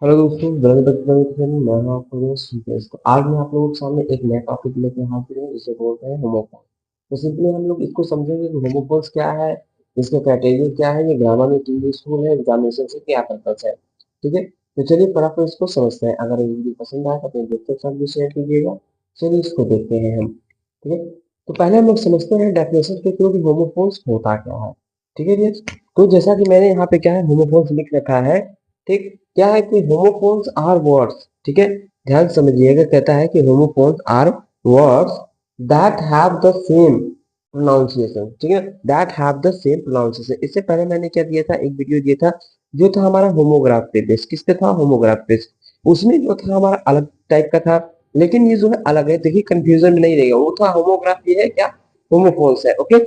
Hello दोस्तों, मैं हूं आपका दोस्त सुकेश। तो आज मैं आप लोगों के सामने एक नया टॉपिक लेके हाजिर हूँ जिसे बोलते हैं होमोफोन। तो सिंपली हम लोग इसको समझेंगे कि होमोफोन्स क्या है, इसका क्राइटेरिया क्या है, ये ग्रामर में क्यों यूजफुल है, एग्जामिनेशन से क्या पर्पस है। ठीक है, तो चलिए फटाफट इसको समझते हैं। अगर ये वीडियो पसंद आए तो अपने दोस्तों के साथ भी शेयर कीजिएगा। चलिए इसको देखते हैं हम। ठीक है, तो पहले हम लोग समझते हैं डेफिनेशन के थ्रू कि होमोफोन्स होता क्या है। ठीक है जी। तो जैसा कि मैंने यहाँ पे क्या है होमोफोन्स लिख रखा है। ठीक, क्या है कि होमोफोन्स आर वर्ड्स। ठीक है, ध्यान से समझिएगा। कहता है कि homophones are words that have the same pronunciation. ठीक है, that have the same pronunciation. इससे पहले मैंने क्या दिया था, एक वीडियो दिया था जो था हमारा होमोग्राफ पे बेस। किस पे था? होमोग्राफ पे। उसमें जो था हमारा अलग टाइप का था, लेकिन ये जो है अलग है। देखिए कंफ्यूजन में नहीं रहेगा, वो था होमोग्राफ, ये है क्या होमोफोन्स है। ओके,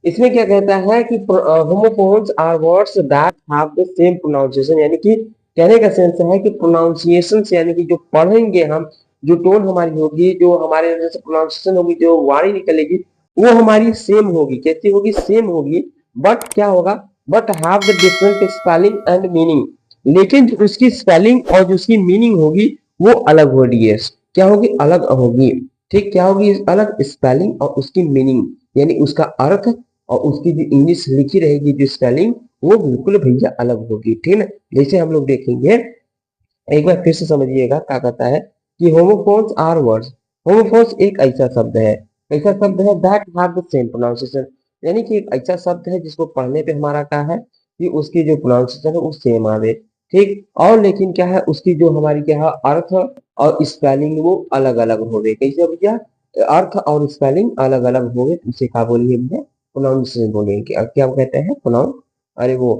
इसमें क्या कहता है कि homophones are words that have the same pronunciation, यानी कि कहने का सेंस है कि प्रोनाउंसिएशन यानी कि जो पढ़ेंगे हम, जो टोन हमारी होगी, जो हमारे जैसे प्रोनाउंसिएशन होगी, जो वाणी निकलेगी, वो हमारी सेम होगी। कैसी होगी? सेम होगी। बट क्या होगा? But have the different spelling and meaning. लेकिन जो उसकी स्पेलिंग और जो उसकी मीनिंग होगी वो अलग होगी। क्या होगी? अलग होगी। ठीक, क्या होगी? अलग स्पेलिंग और उसकी मीनिंग, यानी उसका अर्थ और उसकी जो इंग्लिश लिखी रहेगी, जो स्पेलिंग, वो बिल्कुल भैया अलग होगी। ठीक है ना? जैसे हम लोग देखेंगे, एक बार फिर से समझिएगा क्या कहता है कि होमोफोन्स आर वर्ड्स। होमोफोन्स एक ऐसा शब्द है, ऐसा शब्द है that have the same pronunciation, यानी कि एक ऐसा शब्द है जिसको पढ़ने पे हमारा क्या है कि उसकी जो प्रोनाउंसिएशन है वो सेम आवे। ठीक, और लेकिन क्या है उसकी जो हमारी क्या है अर्थ और स्पेलिंग वो अलग अलग होवे। कैसे भैया? अर्थ और स्पेलिंग अलग अलग होवे, तो उसे क्या बोलेंगे भैया? प्रोनाउंसिएशन बोलेंगे। अब क्या कहते हैं? प्रोनाउन, अरे वो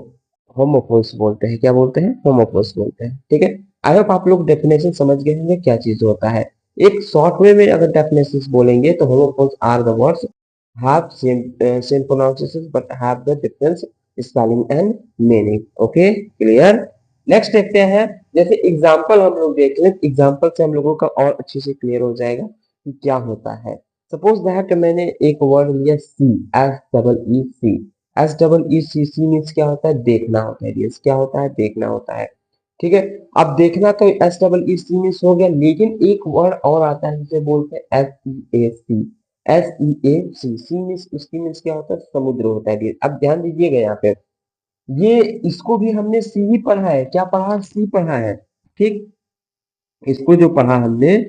होमोफोन्स बोलते हैं। क्या बोलते हैं? होमोफोन्स बोलते हैं। ठीक है, आई होप आप लोग डेफिनेशन समझ गए होंगे क्या चीज होता है। एक शॉर्ट वे में अगर डेफिनेशन बोलेंगे तो homophones are the words have same pronunciation but have the difference spelling and meaning. Okay, clear. Next देखते हैं, जैसे एग्जांपल हम लोग देख लें। एग्जांपल से हम लोगों का और अच्छे से क्लियर हो जाएगा कि क्या होता है। सपोज दैट मैंने एक वर्ड लिया सी, एस डबल ई सी। एस डबल ई सी, सी मीन्स क्या होता है? देखना होता है। yes, क्या होता है? देखना होता है। ठीक है, अब देखना तो S double E C means हो गया, लेकिन एक वर्ड और आता है जिसे बोलते हैं एस ई ए सी। एस ई ए सी, सी मीन्स उसकी मीन्स क्या होता है? समुद्र होता है। अब ध्यान दीजिएगा यहाँ पे, ये इसको भी हमने सी ही पढ़ा है। क्या पढ़ा? सी पढ़ा है। ठीक, इसको जो पढ़ा हमने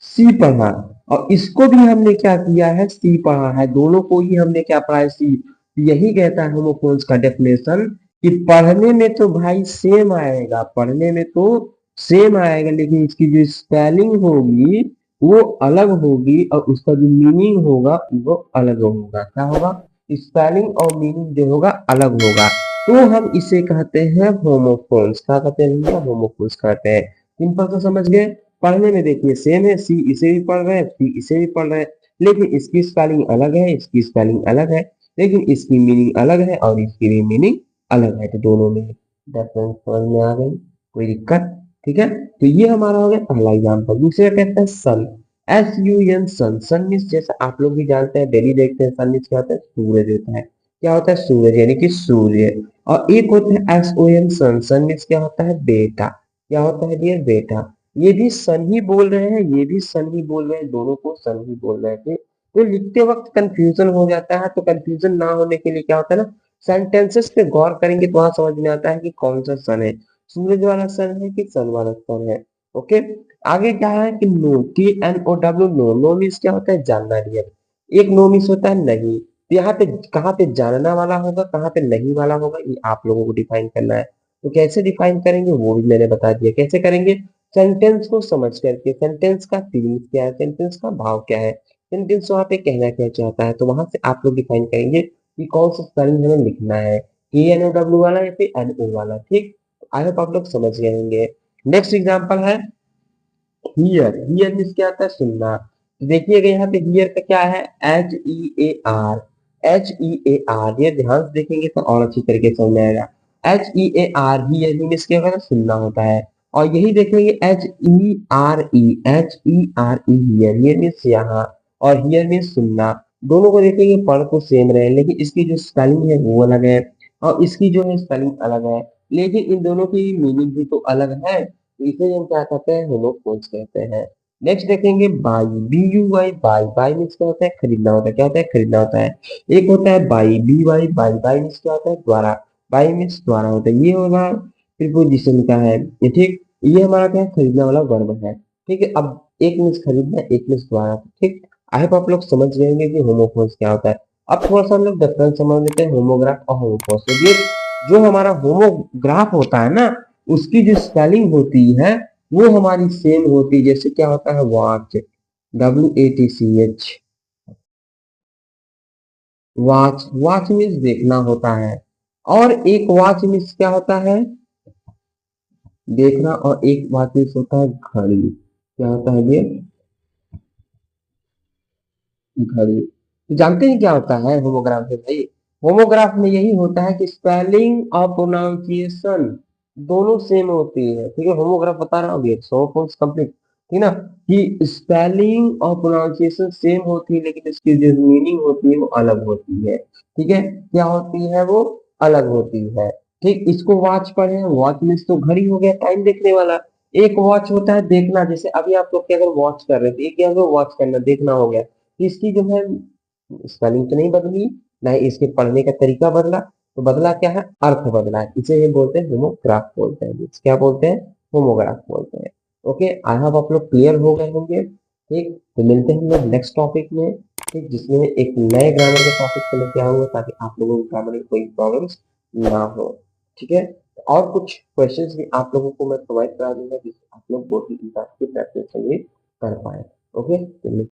सी पढ़ा, और इसको भी हमने क्या किया है? सी पढ़ा है। दोनों को ही हमने क्या पढ़ा है? सी। यही कहता है होमोफोन्स का डेफिनेशन कि पढ़ने में तो भाई सेम आएगा, पढ़ने में तो सेम आएगा, लेकिन इसकी जो स्पेलिंग होगी वो अलग होगी और उसका जो मीनिंग होगा वो अलग होगा। क्या होगा? स्पेलिंग और मीनिंग जो होगा अलग होगा। तो हम इसे कहते हैं होमोफोन्स। क्या कहते हैं भैया? होमोफोन्स कहते हैं। सिंपल तो समझ गए। पढ़ने में देखिए सेम है, सी इसे भी पढ़ रहे हैं, सी इसे भी पढ़ रहे हैं, लेकिन इसकी स्पेलिंग अलग है, इसकी स्पेलिंग अलग है, लेकिन इसकी मीनिंग अलग है और इसकी भी मीनिंग अलग है। तो दोनों में डिफरेंस समझ में आ गई? कोई दिक्कत? ठीक है, तो ये हमारा हो गया पहला एग्जाम्पल। दूसरा कहते हैं सन, एस यू एन सन। सन मीन्स जैसे आप लोग भी जानते हैं, डेली देखते हैं, सन मीन्स क्या होता है? सूरज होता है। क्या होता है? सूरज, यानी कि सूर्य। और एक होता है एस ओ एन सन। सन मीन्स क्या होता है? बेटा। क्या होता है डियर? बेटा। ये भी सन ही बोल रहे हैं, ये भी सन ही बोल रहे हैं, दोनों को सन ही बोल रहे थे। तो लिखते वक्त कंफ्यूजन हो जाता है, तो कंफ्यूजन ना होने के लिए क्या होता है ना, सेंटेंसेस पे गौर करेंगे तो वहां समझ में आता है कि कौन सा सन है, सूरज वाला सन है कि सन वाला सन है। ओके, आगे क्या है कि know, T N O W, know. Know means क्या होता है? जानना डियर। एक नो मीन्स होता है नहीं। तो यहाँ पे कहाँ पे जानना वाला होगा, कहाँ पे नहीं वाला होगा, ये आप लोगों को डिफाइन करना है। तो कैसे डिफाइन करेंगे वो भी मैंने बता दिया। कैसे करेंगे? सेंटेंस को समझ करके। सेंटेंस का फीलिंग्स क्या है, सेंटेंस का भाव क्या है, सेंटेंस वहां पे कहना क्या चाहता है, तो वहां से आप लोग डिफाइन करेंगे कि कौन सा स्पेलिंग हमें लिखना है, के एन ओ डब्ल्यू वाला या फिर एन ओ वाला। ठीक, आई होप आप लोग समझ गए होंगे। नेक्स्ट एग्जांपल है हियर। हियर मीन्स क्या आता है? सुनना। देखिएगा यहाँ पे हियर का क्या है? H E A R. H E A R, ये ध्यान से देखेंगे तो और अच्छी तरीके से समझ में आएगा। H E A R, here means क्या होता है? सुनना होता है। और यही देखेंगे H E R E, H E R E, here. Here means यहाँ, और हियर मीन्स सुनना। दोनों को देखेंगे पढ़ तो सेम रहे, लेकिन इसकी जो स्पेलिंग है वो अलग है और इसकी जो है स्पेलिंग अलग है। लेकिन इन दोनों की मीनिंग भी तो अलग है, तो इसे हम क्या कहते हैं, होमोफोन्स कहते हैं। नेक्स्ट देखेंगे buy, B U Y, by, by means क्या होता है, खरीदना होता है, क्या होता है, खरीदना होता है। एक होता है by, B Y, by, by means क्या होता है, द्वारा, बाई मीन्स द्वारा होता है, ये होगा प्रीपोजिशन का है, ये ठीक। ये हमारा क्या है, खरीदने वाला वर्ब है, ठीक है। अब एक मीन्स खरीदना, एक मीन्स द्वारा, ठीक। आई होप आप लोग समझ गए होंगे कि होमोफोन्स क्या होता है। अब थोड़ा सा हम लोग डिफरेंस समझ लेते हैं होमोग्राफ और होमोफोन्स में। ये जो हमारा होमोग्राफ होता है ना, उसकी जो स्पेलिंग होती है वो हमारी सेम होती है। जैसे क्या होता है, watch, WATCH, watch, watch means देखना होता है। और एक वॉच मीन्स क्या होता है, देखना, और एक वॉच मीन्स होता है घड़ी, क्या होता है ये, घड़ी। तो जानते हैं क्या होता है होमोग्राफ में भाई, होमोग्राफ में यही होता है कि स्पेलिंग और प्रोनाउंसिएशन दोनों सेम होती है, ठीक है। होमोग्राफ बता रहा हूँ, सो फॉर्म्स कंप्लीट, ठीक ना, कि स्पेलिंग और प्रोनाउंसिएशन सेम होती है, लेकिन इसकी जो मीनिंग होती है वो अलग होती है, ठीक है। क्या होती है वो, अलग होती है, ठीक। इसको वॉच पढ़े, वॉच मीन्स तो घड़ी हो गया, टाइम देखने वाला। एक वॉच होता है देखना, जैसे अभी आप लोग क्या अगर वॉच कर रहे थे, ये क्या हो, वॉच करना, देखना हो गया। इसकी जो है स्पेलिंग तो नहीं बदली, ना ही इसके पढ़ने का तरीका बदला, तो बदला क्या है, अर्थ बदला है। इसे ये बोलते हैं होमोग्राफ बोलते हैं, क्या बोलते हैं, होमोग्राफ बोलते हैं। ओके, आई होप आप लोग क्लियर हो गए होंगे, ठीक। तो मिलते हैं हम लोग नेक्स्ट टॉपिक में, ठीक, जिसमें एक नए ग्रामर के टॉपिक को लेके आऊंगा, ताकि आप लोगों को ग्रामर में कोई प्रॉब्लम्स ना हो, ठीक है। और कुछ क्वेश्चंस भी आप लोगों को मैं प्रोवाइड करा दूंगा, जिससे आप लोग बहुत ही इंटरेक्टिव प्रैक्टिस कर पाए। ओके, तो